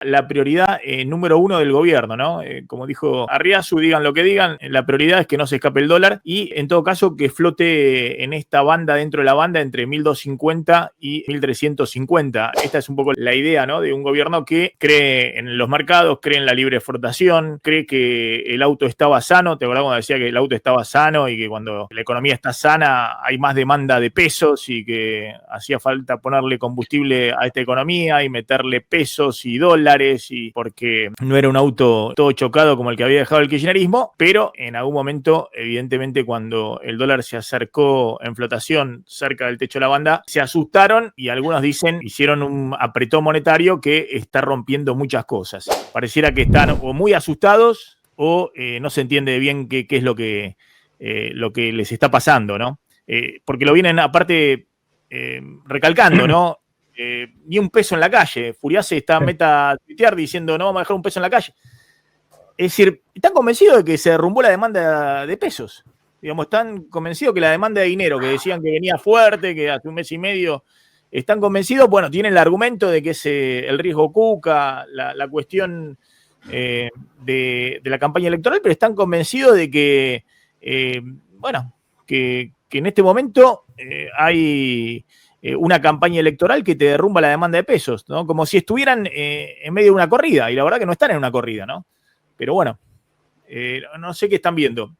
la prioridad número uno del gobierno, ¿no? Como dijo Arriazu, digan lo que digan, la prioridad es que no se escape el dólar y en todo caso que flote en esta banda, dentro de la banda, entre 1.250 y 1.350. Esta es un poco la idea, ¿no? De un gobierno que cree en los mercados, cree en la libre exportación, cree que el auto estaba sano. ¿Te acordás cuando decía que el auto estaba sano y que cuando la economía está sana hay más demanda de pesos y que hacía falta ponerle combustible a esta economía y meterle pesos y dólares, y porque no era un auto todo chocado como el que había dejado el kirchnerismo, pero en algún momento, evidentemente, cuando el dólar se acercó en flotación cerca del techo de la banda, se asustaron y algunos dicen, hicieron un apretón monetario que está rompiendo muchas cosas. Pareciera que están o muy asustados o no se entiende bien qué es lo que les está pasando, ¿no? Porque lo vienen aparte recalcando, ¿no? Ni un peso en la calle. Furiase está meta a tuitear diciendo no vamos a dejar un peso en la calle. Es decir, están convencidos de que se derrumbó la demanda de pesos. Digamos, están convencidos que la demanda de dinero, que decían que venía fuerte, que hace un mes y medio, están convencidos, bueno, tienen el argumento de que es el riesgo Cuca, la cuestión de la campaña electoral, pero están convencidos de que, bueno, que en este momento hay una campaña electoral que te derrumba la demanda de pesos, ¿no? Como si estuvieran en medio de una corrida, y la verdad que no están en una corrida, ¿no? Pero bueno, no sé qué están viendo.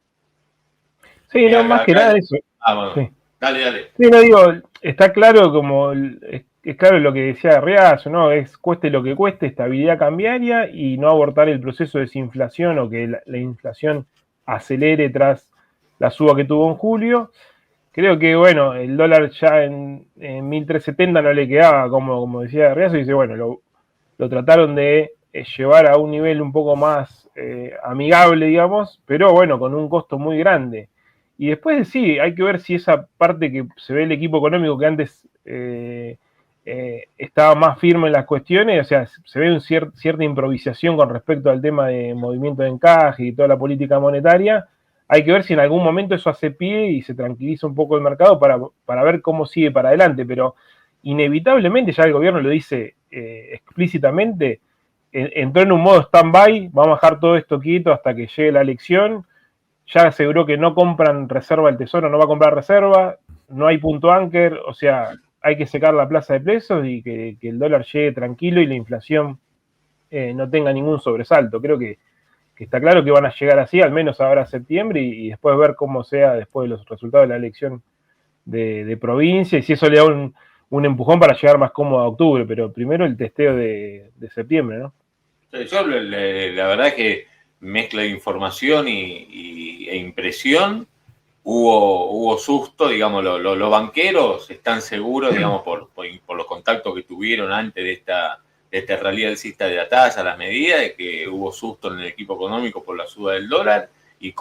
Sí, no, más que nada eso. Bueno. Sí. Dale. Sí, no digo, está claro como es claro lo que decía Arriazu, ¿no? Es cueste lo que cueste, estabilidad cambiaria y no abortar el proceso de desinflación o que la inflación acelere tras la suba que tuvo en julio. Creo que, bueno, el dólar ya en 1.370 no le quedaba, como decía Arriazu, y dice, bueno, lo trataron de llevar a un nivel un poco más amigable, digamos, pero bueno, con un costo muy grande. Y después sí, hay que ver si esa parte que se ve el equipo económico que antes estaba más firme en las cuestiones, o sea, se ve cierta improvisación con respecto al tema de movimiento de encaje y toda la política monetaria. Hay que ver si en algún momento eso hace pie y se tranquiliza un poco el mercado para ver cómo sigue para adelante, pero inevitablemente ya el gobierno lo dice explícitamente, entró en un modo stand-by, vamos a dejar todo esto quieto hasta que llegue la elección. Ya aseguró que no compran reserva del Tesoro, no va a comprar reserva, no hay punto anker, o sea, hay que secar la plaza de precios y que el dólar llegue tranquilo y la inflación no tenga ningún sobresalto. Creo que está claro que van a llegar así, al menos ahora a septiembre, y después ver cómo sea después de los resultados de la elección de provincia, y si eso le da un empujón para llegar más cómodo a octubre, pero primero el testeo de septiembre, ¿no? Yo la verdad es que mezcla de información e impresión. Hubo susto, digamos, los banqueros están seguros, digamos, por los contactos que tuvieron antes de esta realidad alcista de la tasa, las medidas, de que hubo susto en el equipo económico por la suba del dólar y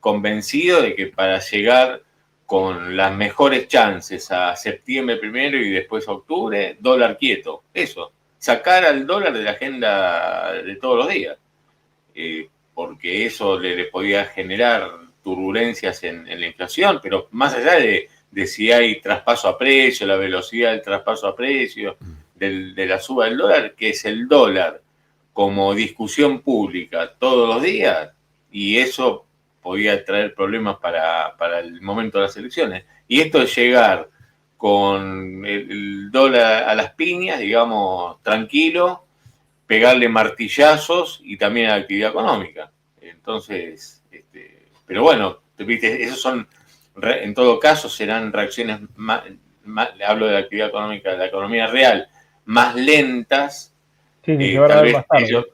convencido de que para llegar con las mejores chances a septiembre primero y después a octubre, dólar quieto, eso, sacar al dólar de la agenda de todos los días, porque eso le podía generar turbulencias en la inflación, pero más allá de si hay traspaso a precio, la velocidad del traspaso a precio, de la suba del dólar, que es el dólar como discusión pública todos los días, y eso podía traer problemas para el momento de las elecciones. Y esto es llegar con el dólar a las piñas, digamos, tranquilo, pegarle martillazos y también a la actividad económica. Entonces, pero bueno, ¿viste? Esos son, en todo caso, serán reacciones más, hablo de la actividad económica, de la economía real, más lentas. Sí, se van a ver más tarde.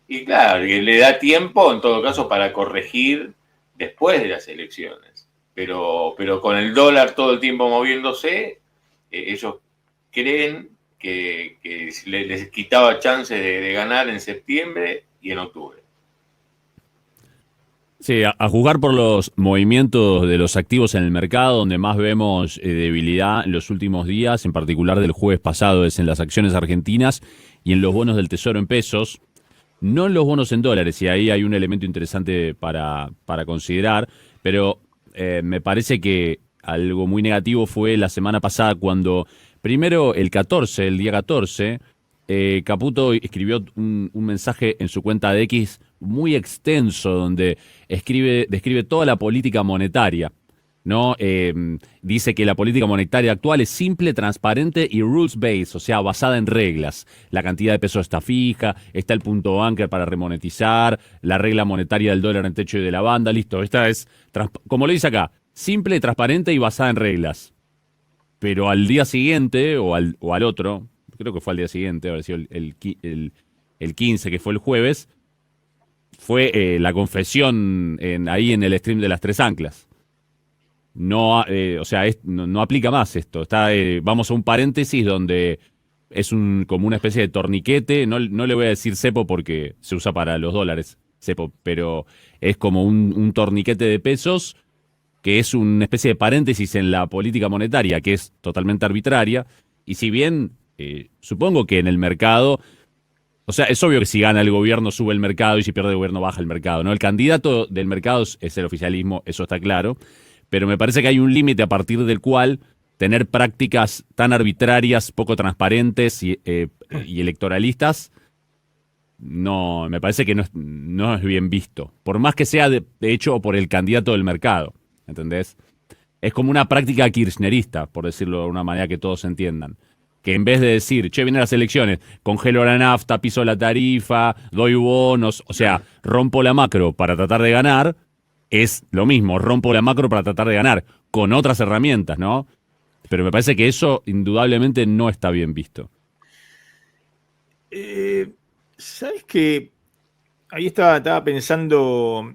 Y claro, que le da tiempo, en todo caso, para corregir después de las elecciones. Pero con el dólar todo el tiempo moviéndose, ellos creen que les quitaba chances de ganar en septiembre y en octubre. Sí, a juzgar por los movimientos de los activos en el mercado, donde más vemos debilidad en los últimos días, en particular del jueves pasado, es en las acciones argentinas y en los bonos del Tesoro en pesos, no en los bonos en dólares, y ahí hay un elemento interesante para considerar, pero me parece que algo muy negativo fue la semana pasada cuando, primero el día 14, Caputo escribió un mensaje en su cuenta de X muy extenso donde describe toda la política monetaria, ¿no? Dice que la política monetaria actual es simple, transparente y rules-based, o sea, basada en reglas. La cantidad de pesos está fija, está el punto anchor para remonetizar, la regla monetaria del dólar en techo y de la banda, listo. Esta es, como lo dice acá, simple, transparente y basada en reglas. Pero al día siguiente, o al otro, creo que fue al día siguiente, habrá sido el 15, que fue el jueves, fue la confesión ahí en el stream de las tres anclas. No, o sea, no aplica más esto. Vamos a un paréntesis donde es como una especie de torniquete. No le voy a decir cepo porque se usa para los dólares, cepo, pero es como un torniquete de pesos que es una especie de paréntesis en la política monetaria, que es totalmente arbitraria. Y si bien supongo que en el mercado, o sea, es obvio que si gana el gobierno sube el mercado y si pierde el gobierno baja el mercado, ¿no? El candidato del mercado es el oficialismo, eso está claro. Pero me parece que hay un límite a partir del cual tener prácticas tan arbitrarias, poco transparentes y electoralistas, no, me parece que no es bien visto. Por más que sea de hecho por el candidato del mercado, ¿entendés? Es como una práctica kirchnerista, por decirlo de una manera que todos entiendan. Que en vez de decir, che, vienen las elecciones, congelo la nafta, piso la tarifa, doy bonos, o sea, rompo la macro para tratar de ganar, es lo mismo, rompo la macro para tratar de ganar, con otras herramientas, ¿no? Pero me parece que eso indudablemente no está bien visto. ¿Sabes qué? Ahí estaba pensando,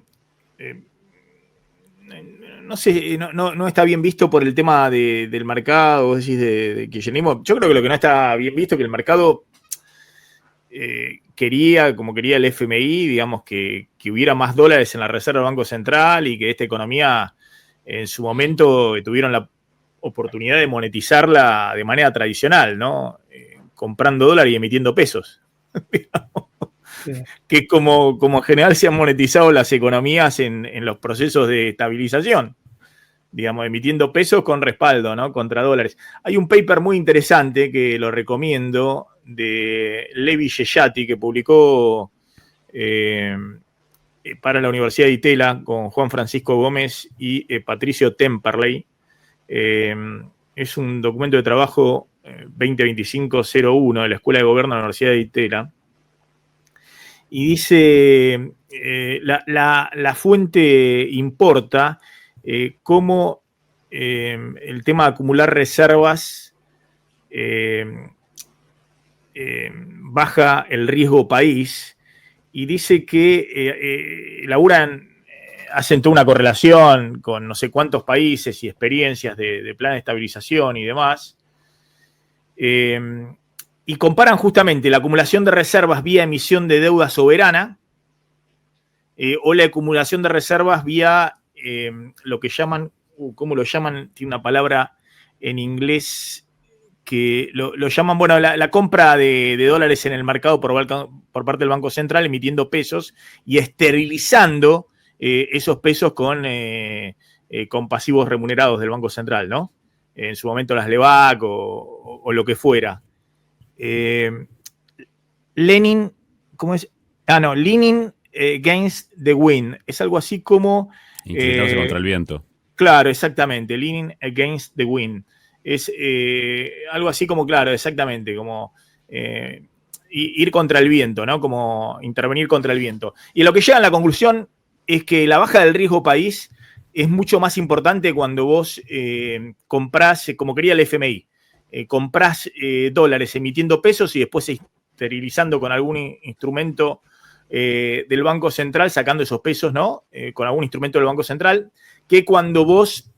no sé, no está bien visto por el tema del mercado, vos decís, de kirchnerismo. Yo creo que lo que no está bien visto es que el mercado quería, como quería el FMI, digamos, que hubiera más dólares en la reserva del Banco Central y que esta economía en su momento tuvieron la oportunidad de monetizarla de manera tradicional, ¿no? Comprando dólares y emitiendo pesos. Sí. Que como en general se han monetizado las economías en los procesos de estabilización, digamos, emitiendo pesos con respaldo, ¿no? Contra dólares. Hay un paper muy interesante que lo recomiendo de Levi Yeyati que publicó para la Universidad de Itela con Juan Francisco Gómez y Patricio Temperley. Es un documento de trabajo 2025-01 de la Escuela de Gobierno de la Universidad de Itela. Y dice, la fuente importa cómo el tema de acumular reservas baja el riesgo país, y dice que hacen toda una correlación con no sé cuántos países y experiencias de plan de estabilización y demás, y comparan justamente la acumulación de reservas vía emisión de deuda soberana o la acumulación de reservas vía lo que llaman, ¿cómo lo llaman? Tiene una palabra en inglés que lo llaman, bueno, la compra de dólares en el mercado por parte del Banco Central emitiendo pesos y esterilizando esos pesos con pasivos remunerados del Banco Central, ¿no? En su momento las LEVAC o lo que fuera. Lenin, ¿cómo es? Leaning against the wind. Es algo así como... Inclinarse contra el viento. Claro, exactamente. Leaning against the wind. Es algo así como, claro, exactamente, como ir contra el viento, ¿no? Como intervenir contra el viento. Y lo que llega a la conclusión es que la baja del riesgo país es mucho más importante cuando vos comprás, como quería el FMI, comprás dólares emitiendo pesos y después esterilizando con algún instrumento del Banco Central, sacando esos pesos, ¿no? Con algún instrumento del Banco Central, que cuando vos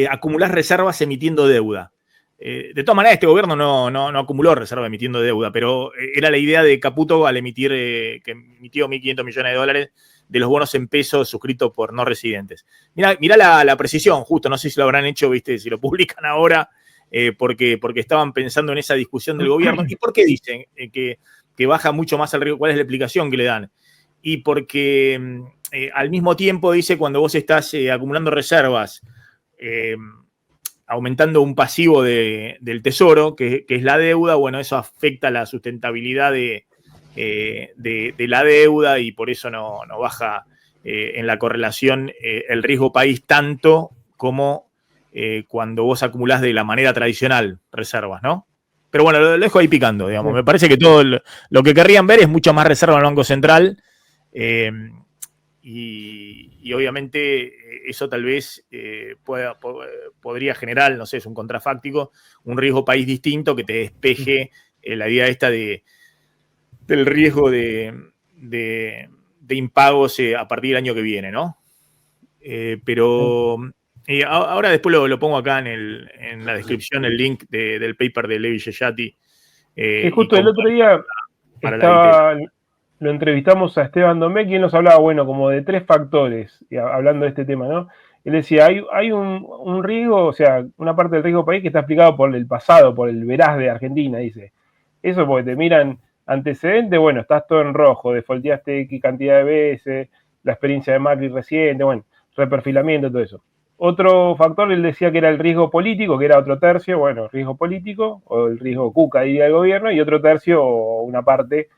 acumulás reservas emitiendo deuda. De todas maneras, este gobierno no acumuló reserva emitiendo deuda, pero era la idea de Caputo al emitir, que emitió 1.500 millones de dólares de los bonos en pesos suscritos por no residentes. Mirá la precisión, justo, no sé si lo habrán hecho, viste, si lo publican ahora, porque estaban pensando en esa discusión del gobierno. ¿Y por qué dicen que baja mucho más el riesgo? ¿Cuál es la explicación que le dan? Y porque al mismo tiempo dice, cuando vos estás acumulando reservas aumentando un pasivo del tesoro, que es la deuda. Bueno, eso afecta la sustentabilidad de la deuda y por eso no baja en la correlación el riesgo país tanto como cuando vos acumulás de la manera tradicional reservas, ¿no? Pero bueno, lo dejo ahí picando, digamos. Me parece que todo lo que querrían ver es mucho más reserva en el Banco Central y obviamente eso tal vez podría generar, no sé, es un contrafáctico, un riesgo país distinto que te despeje la idea esta del riesgo de impagos a partir del año que viene, ¿no? Pero ahora después lo pongo acá en la descripción, el link del paper de Levi Yeyati. Justo el otro día lo entrevistamos a Esteban Domecq y él nos hablaba, bueno, como de 3 factores, hablando de este tema, ¿no? Él decía, hay un riesgo, o sea, una parte del riesgo país que está explicado por el pasado, por el veraz de Argentina, dice. Eso porque te miran antecedentes, bueno, estás todo en rojo, defaulteaste X cantidad de veces, la experiencia de Macri reciente, bueno, reperfilamiento, todo eso. Otro factor, él decía que era el riesgo político, que era otro tercio, bueno, riesgo político, o el riesgo cuca, diría el gobierno, y otro tercio, o una parte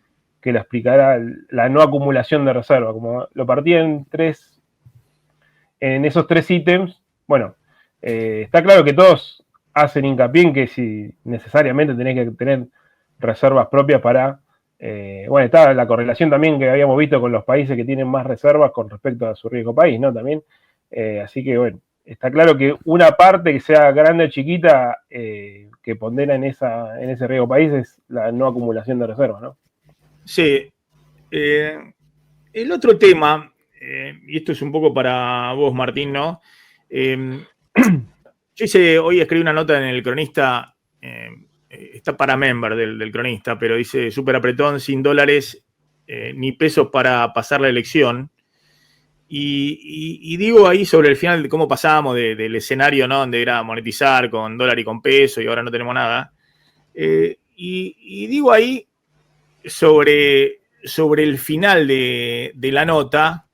que la explicará la no acumulación de reserva. Como lo partía en esos 3 ítems, bueno, está claro que todos hacen hincapié en que si necesariamente tenés que tener reservas propias para, bueno, está la correlación también que habíamos visto con los países que tienen más reservas con respecto a su riesgo país, ¿no? También, así que bueno, está claro que una parte que sea grande o chiquita que pondera en ese riesgo país es la no acumulación de reservas, ¿no? Sí. El otro tema, y esto es un poco para vos, Martín, ¿no? Yo hoy escribí una nota en El Cronista, está para member del Cronista, pero dice súper apretón, sin dólares ni pesos para pasar la elección. Y digo ahí sobre el final de cómo pasábamos del escenario, ¿no? Donde era monetizar con dólar y con peso y ahora no tenemos nada. Y digo ahí sobre el final de la nota,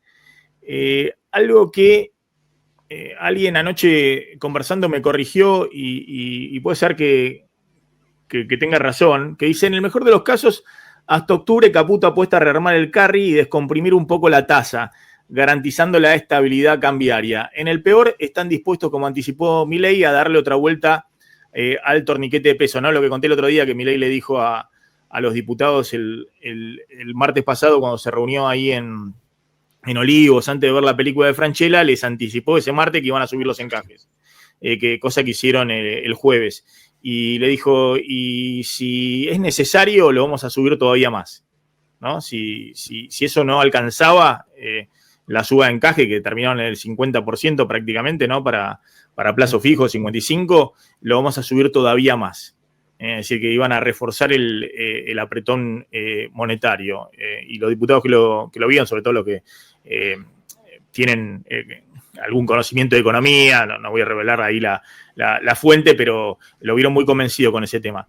algo que alguien anoche conversando me corrigió y puede ser que tenga razón, que dice, en el mejor de los casos, hasta octubre Caputo apuesta a rearmar el carry y descomprimir un poco la tasa, garantizando la estabilidad cambiaria. En el peor, están dispuestos, como anticipó Milei, a darle otra vuelta al torniquete de peso, ¿no? Lo que conté el otro día, que Milei le dijo a los diputados el martes pasado cuando se reunió ahí en Olivos antes de ver la película de Francella, les anticipó ese martes que iban a subir los encajes, cosa que hicieron el jueves. Y le dijo, y si es necesario, lo vamos a subir todavía más, ¿no? Si eso no alcanzaba la suba de encaje, que terminaron en el 50% prácticamente, ¿no? Para plazo fijo, 55%, lo vamos a subir todavía más. Es decir, que iban a reforzar el apretón monetario. Y los diputados que lo vieron, sobre todo los que tienen algún conocimiento de economía, no voy a revelar ahí la fuente, pero lo vieron muy convencido con ese tema.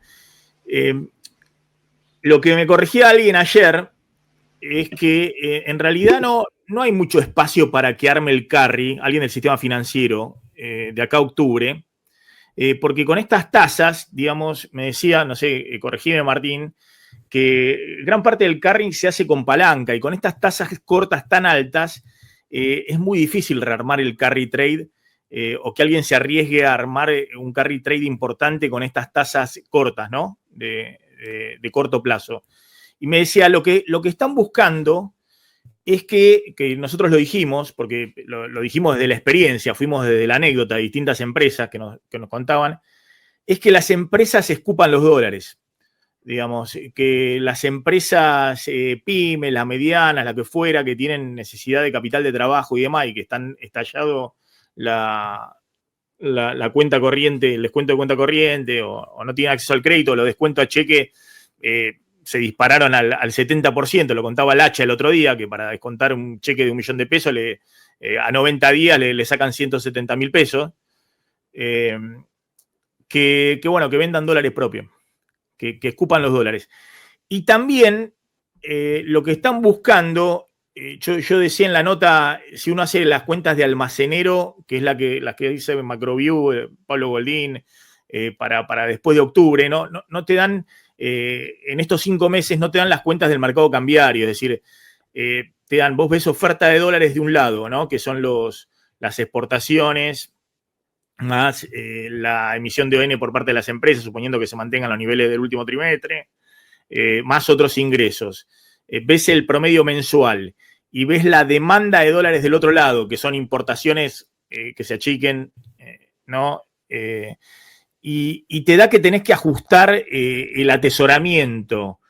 Lo que me corregía alguien ayer es que en realidad no hay mucho espacio para que arme el carry, alguien del sistema financiero, de acá a octubre, porque con estas tasas, digamos, me decía, no sé, corregime Martín, que gran parte del carry se hace con palanca y con estas tasas cortas tan altas es muy difícil rearmar el carry trade o que alguien se arriesgue a armar un carry trade importante con estas tasas cortas, ¿no? De corto plazo. Y me decía, lo que están buscando es que nosotros lo dijimos, porque lo dijimos desde la experiencia, fuimos desde la anécdota de distintas empresas que nos contaban, es que las empresas escupan los dólares. Digamos, que las empresas pymes, las medianas, la que fuera, que tienen necesidad de capital de trabajo y demás, y que están estallado la cuenta corriente, el descuento de cuenta corriente, o no tienen acceso al crédito, los descuentos a cheque, se dispararon al 70%, lo contaba Lacha el otro día, que para descontar un cheque de $1.000.000 de pesos, a 90 días le sacan 170.000 pesos, que vendan dólares propios, que escupan los dólares. Y también lo que están buscando yo decía en la nota, si uno hace las cuentas de almacenero, que es las que dice Macroview, Pablo Goldín, para después de octubre, no te dan, en estos 5 meses no te dan las cuentas del mercado cambiario, es decir, te dan, vos ves oferta de dólares de un lado, ¿no? Que son las exportaciones, más la emisión de ON por parte de las empresas, suponiendo que se mantengan los niveles del último trimestre, más otros ingresos. Ves el promedio mensual y ves la demanda de dólares del otro lado, que son importaciones que se achiquen, ¿no? Y te da que tenés que ajustar el atesoramiento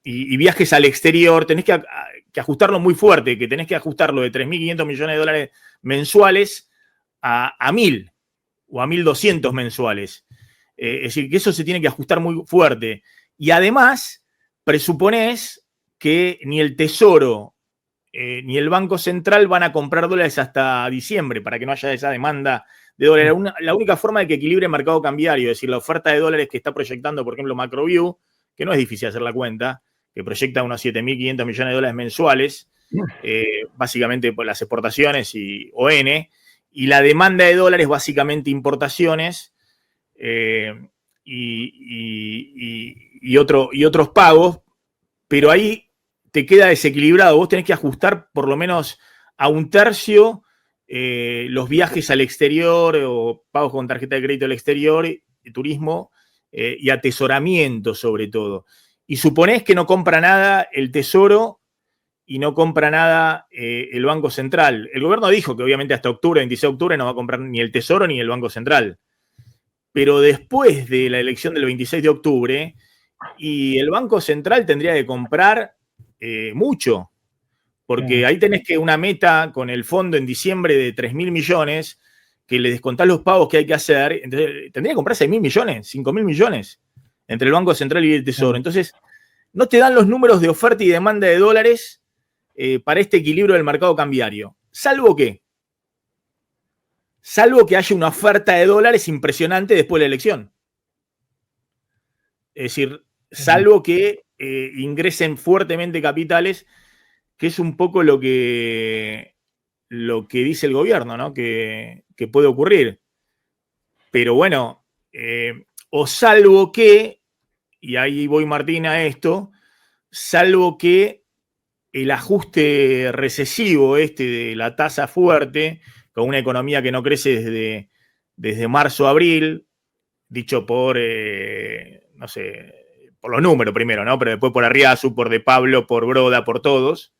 y viajes al exterior, tenés que ajustarlo muy fuerte, que tenés que ajustarlo de 3.500 millones de dólares mensuales a 1.000 o a 1.200 mensuales. Es decir, que eso se tiene que ajustar muy fuerte. Y además, presuponés que ni el Tesoro ni el Banco Central van a comprar dólares hasta diciembre para que no haya esa demanda de dólares. La única forma de que equilibre el mercado cambiario, es decir, la oferta de dólares que está proyectando, por ejemplo, Macroview, que no es difícil hacer la cuenta, que proyecta unos 7.500 millones de dólares mensuales, básicamente por las exportaciones y ON, y la demanda de dólares, básicamente importaciones y otros pagos, pero ahí te queda desequilibrado. Vos tenés que ajustar por lo menos a 1/3 los viajes al exterior o pagos con tarjeta de crédito al exterior, turismo y atesoramiento sobre todo. Y suponés que no compra nada el Tesoro y no compra nada el Banco Central. El gobierno dijo que obviamente hasta octubre, 26 de octubre, no va a comprar ni el Tesoro ni el Banco Central. Pero después de la elección del 26 de octubre, y el Banco Central tendría que comprar mucho, porque ahí tenés que una meta con el fondo en diciembre de 3.000 millones, que le descontás los pagos que hay que hacer, entonces tendría que comprar 6.000 millones, 5.000 millones entre el Banco Central y el Tesoro. Entonces, no te dan los números de oferta y demanda de dólares para este equilibrio del mercado cambiario. Salvo que haya una oferta de dólares impresionante después de la elección. Es decir, salvo que ingresen fuertemente capitales, que es un poco lo que dice el gobierno, ¿no? Que puede ocurrir. Pero bueno, o salvo que, y ahí voy, Martín, a esto, salvo que el ajuste recesivo de la tasa fuerte, con una economía que no crece desde marzo a abril, dicho por, no sé, por los números primero, ¿no? Pero después por Arriazu, por De Pablo, por Broda, por todos,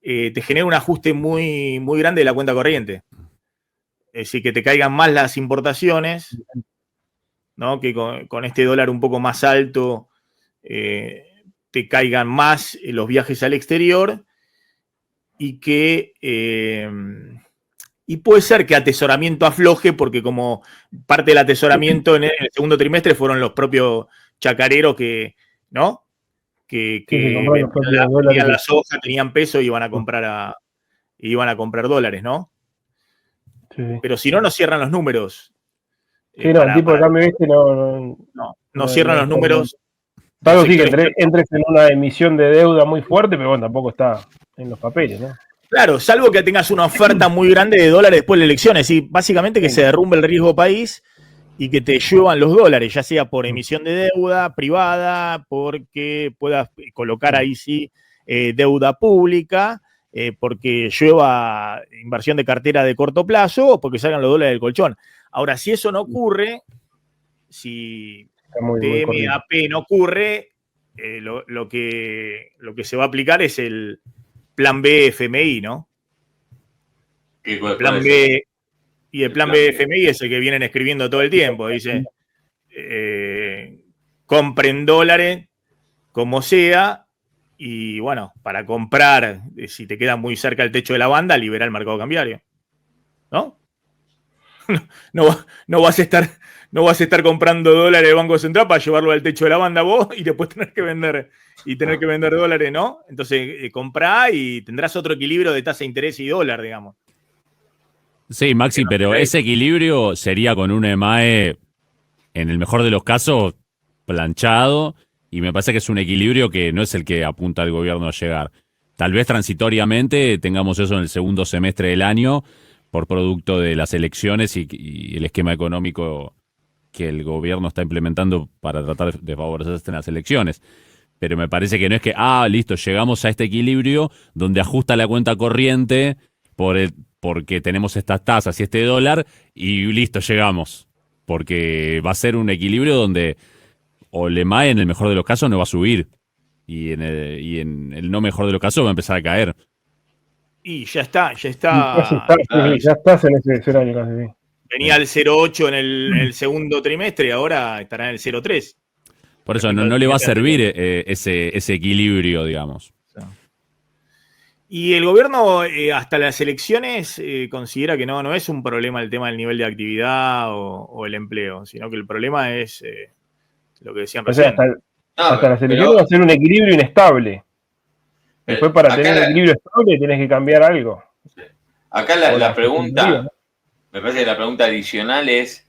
te genera un ajuste muy, muy grande de la cuenta corriente. Es decir, que te caigan más las importaciones, ¿no? Que con este dólar un poco más alto te caigan más los viajes al exterior y que y puede ser que atesoramiento afloje, porque como parte del atesoramiento en el segundo trimestre fueron los propios chacareros que, ¿no? Que vendían la soja, tenían peso y iban a comprar dólares, ¿no? Sí. Pero si no cierran los números. Sí, no, el tipo de cambio no cierran los números. Algo sí que entres en una emisión de deuda muy fuerte, pero bueno, tampoco está en los papeles, ¿no? Claro, salvo que tengas una oferta muy grande de dólares después de la elección, es decir, básicamente que se derrumbe el riesgo país y que te lluevan los dólares, ya sea por emisión de deuda privada, porque puedas colocar ahí sí deuda pública, porque llueva inversión de cartera de corto plazo o porque salgan los dólares del colchón. Ahora, si eso no ocurre, si DMAP no ocurre, lo que se va a aplicar es el plan B FMI, ¿no? El plan B, y el plan B FMI es el que vienen escribiendo todo el tiempo. Dice, compren dólares como sea, y bueno, para comprar, si te queda muy cerca el techo de la banda, libera el mercado cambiario. ¿No? No vas a estar comprando dólares del Banco Central para llevarlo al techo de la banda vos y después tener que vender dólares, ¿no? Entonces comprá y tendrás otro equilibrio de tasa de interés y dólar, digamos. Sí, Maxi, pero ese equilibrio sería con un EMAE, en el mejor de los casos, planchado Y me parece que es un equilibrio que no es el que apunta el gobierno a llegar. Tal vez transitoriamente tengamos eso en el segundo semestre del año por producto de las elecciones y el esquema económico que el gobierno está implementando para tratar de favorecerse en las elecciones. Pero me parece que no es que, listo, llegamos a este equilibrio donde ajusta la cuenta corriente porque tenemos estas tasas y este dólar y listo, llegamos. Porque va a ser un equilibrio donde o el EMAE en el mejor de los casos no va a subir y en el no mejor de los casos va a empezar a caer. Y ya está. Ya estás en ese escenario casi, sí. Venía al 0,8 en el segundo trimestre, ahora estará en el 0,3. Por eso no le va a servir ese equilibrio, digamos. Y el gobierno hasta las elecciones considera que no es un problema el tema del nivel de actividad o el empleo, sino que el problema es lo que decían recién. Hasta las elecciones va a ser un equilibrio inestable. Después para tener un equilibrio estable tienes que cambiar algo. Acá la pregunta, me parece que la pregunta adicional es,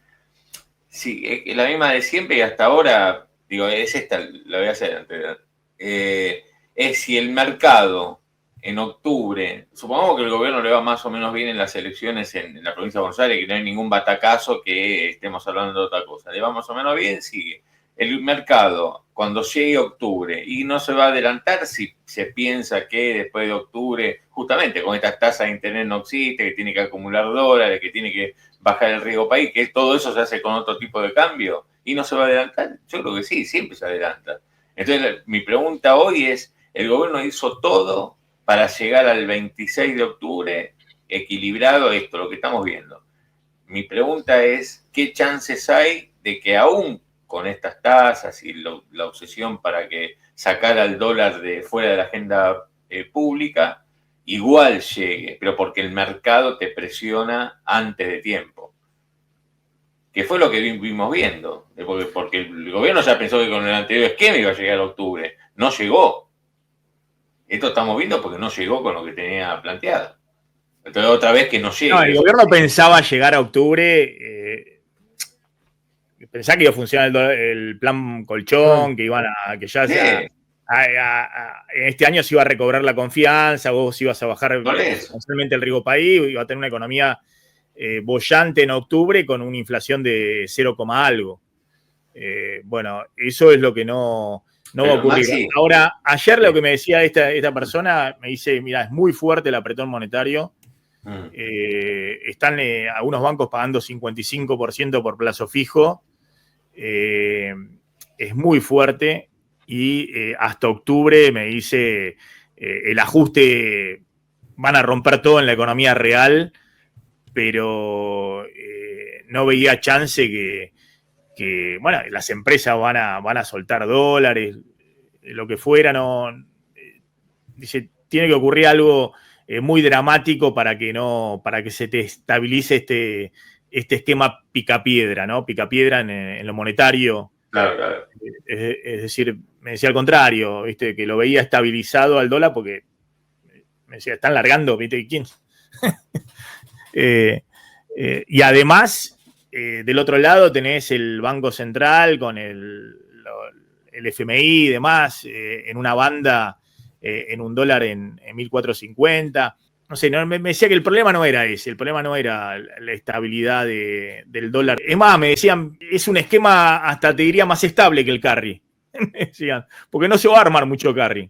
sí, es la misma de siempre y hasta ahora, digo, es esta, la voy a hacer antes. Es si el mercado en octubre, supongamos que el gobierno le va más o menos bien en las elecciones en la provincia de Buenos Aires, que no hay ningún batacazo que estemos hablando de otra cosa, le va más o menos bien, sigue. El mercado, cuando llegue octubre, y no se va a adelantar si se piensa que después de octubre, justamente con estas tasas de interés no existe, que tiene que acumular dólares, que tiene que bajar el riesgo país, que todo eso se hace con otro tipo de cambio, y no se va a adelantar. Yo creo que sí, siempre se adelanta. Entonces, mi pregunta hoy es, ¿el gobierno hizo todo para llegar al 26 de octubre equilibrado esto, lo que estamos viendo? Mi pregunta es, ¿qué chances hay de que aún con estas tasas y la obsesión para que sacara el dólar de fuera de la agenda pública, igual llegue, pero porque el mercado te presiona antes de tiempo? Que fue lo que vimos viendo, porque el gobierno ya pensó que con el anterior esquema iba a llegar a octubre, no llegó. Esto estamos viendo porque no llegó con lo que tenía planteado. Entonces otra vez que no llegue. No, el gobierno pensaba llegar a octubre, pensaba que iba a funcionar el plan colchón, que ya en este año se iba a recobrar la confianza, vos ibas a bajar sustancialmente el riesgo país, iba a tener una economía bollante en octubre con una inflación de 0, algo. Bueno, eso es lo que no va a ocurrir. Maxi, ahora, ayer lo que me decía esta persona, me dice, mira, es muy fuerte el apretón monetario. Están algunos bancos pagando 55% por plazo fijo. Es muy fuerte y hasta octubre me dice el ajuste, van a romper todo en la economía real, pero no veía chance que bueno, las empresas van a soltar dólares, lo que fuera, dice, tiene que ocurrir algo muy dramático para que se te estabilice este esquema picapiedra, ¿no? Picapiedra en lo monetario. Claro. Es decir, me decía al contrario, ¿viste? Que lo veía estabilizado al dólar porque me decía, están largando, ¿viste? ¿Quién? Y además, del otro lado tenés el Banco Central con el FMI y demás, en una banda, en un dólar en 1.450. No sé, me decía que el problema no era ese, el problema no era la estabilidad del dólar. Es más, me decían, es un esquema hasta te diría más estable que el carry. Me decían, porque no se va a armar mucho carry.